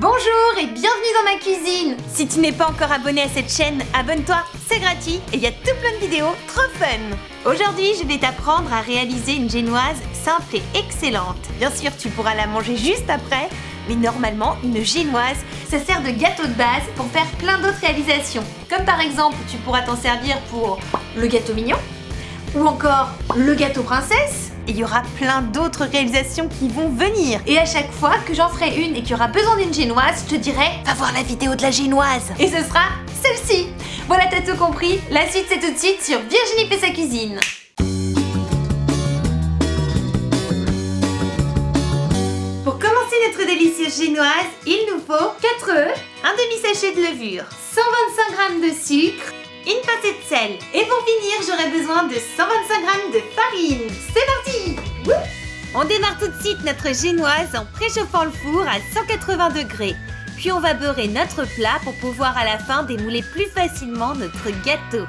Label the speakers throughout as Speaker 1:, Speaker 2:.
Speaker 1: Bonjour et bienvenue dans ma cuisine. Si tu n'es pas encore abonné à cette chaîne, abonne-toi, c'est gratuit et il y a tout plein de vidéos trop fun. Aujourd'hui, je vais t'apprendre à réaliser une génoise simple et excellente. Bien sûr, tu pourras la manger juste après, mais normalement, une génoise, ça sert de gâteau de base pour faire plein d'autres réalisations. Comme par exemple, tu pourras t'en servir pour le gâteau mignon ou encore le gâteau princesse. Et il y aura plein d'autres réalisations qui vont venir. Et à chaque fois que j'en ferai une et qu'il y aura besoin d'une génoise, je te dirai « Va voir la vidéo de la génoise !» Et ce sera celle-ci. Voilà, t'as tout compris. La suite, c'est tout de suite sur Virginie fait sa cuisine. Pour commencer notre délicieuse génoise, il nous faut 4 œufs, un demi-sachet de levure, 125 g de sucre, une pincée de sel. Et pour finir, j'aurai besoin de 125 g de farine. C'est parti! On démarre tout de suite notre génoise en préchauffant le four à 180 degrés. Puis on va beurrer notre plat pour pouvoir à la fin démouler plus facilement notre gâteau.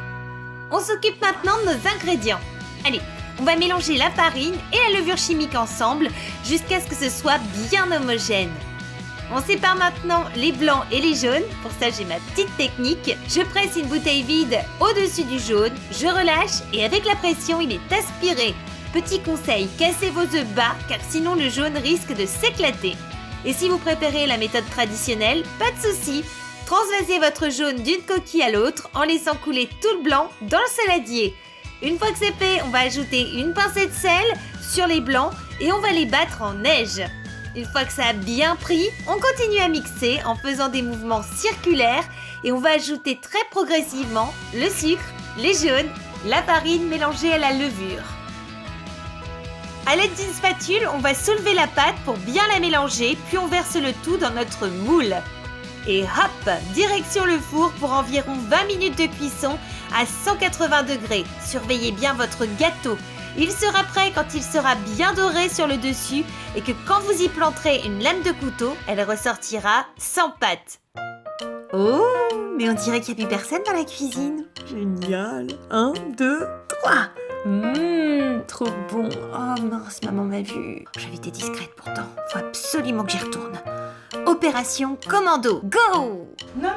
Speaker 1: On s'occupe maintenant de nos ingrédients. Allez, on va mélanger la farine et la levure chimique ensemble jusqu'à ce que ce soit bien homogène. On sépare maintenant les blancs et les jaunes. Pour ça, j'ai ma petite technique. Je presse une bouteille vide au-dessus du jaune, je relâche et avec la pression, il est aspiré. Petit conseil, cassez vos œufs bas car sinon le jaune risque de s'éclater. Et si vous préférez la méthode traditionnelle, pas de souci. Transvasez votre jaune d'une coquille à l'autre en laissant couler tout le blanc dans le saladier. Une fois que c'est fait, on va ajouter une pincée de sel sur les blancs et on va les battre en neige. Une fois que ça a bien pris, on continue à mixer en faisant des mouvements circulaires et on va ajouter très progressivement le sucre, les jaunes, la farine mélangée à la levure. A l'aide d'une spatule, on va soulever la pâte pour bien la mélanger, puis on verse le tout dans notre moule. Et hop, direction le four pour environ 20 minutes de cuisson à 180 degrés. Surveillez bien votre gâteau. Il sera prêt quand il sera bien doré sur le dessus et que quand vous y planterez une lame de couteau, elle ressortira sans pâte. Oh, mais on dirait qu'il n'y a plus personne dans la cuisine. Génial. 1, 2, 3. Trop bon. Oh mince, maman m'a vue. J'avais été discrète pourtant. Faut absolument que j'y retourne. Opération commando. Go! Non.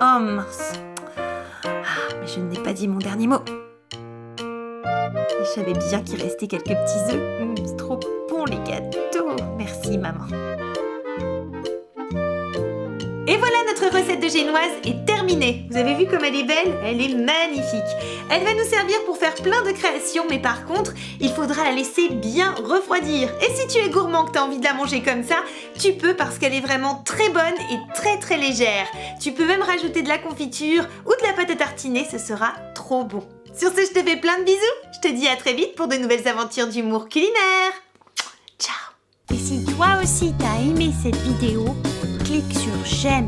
Speaker 1: Oh mince. Ah, mais je n'ai pas dit mon dernier mot. Et je savais bien qu'il restait quelques petits œufs. C'est trop bon les gâteaux. Merci maman. Et voilà, notre recette de génoise est terminée. Vous avez vu comme elle est belle? Elle est magnifique. Elle va nous servir pour faire plein de créations, mais par contre, il faudra la laisser bien refroidir. Et si tu es gourmand que tu as envie de la manger comme ça, tu peux parce qu'elle est vraiment très bonne et très très légère. Tu peux même rajouter de la confiture ou de la pâte à tartiner, ce sera trop bon. Sur ce, je te fais plein de bisous. Je te dis à très vite pour de nouvelles aventures d'humour culinaire. Ciao!
Speaker 2: Et si toi aussi t'as aimé cette vidéo, clique sur j'aime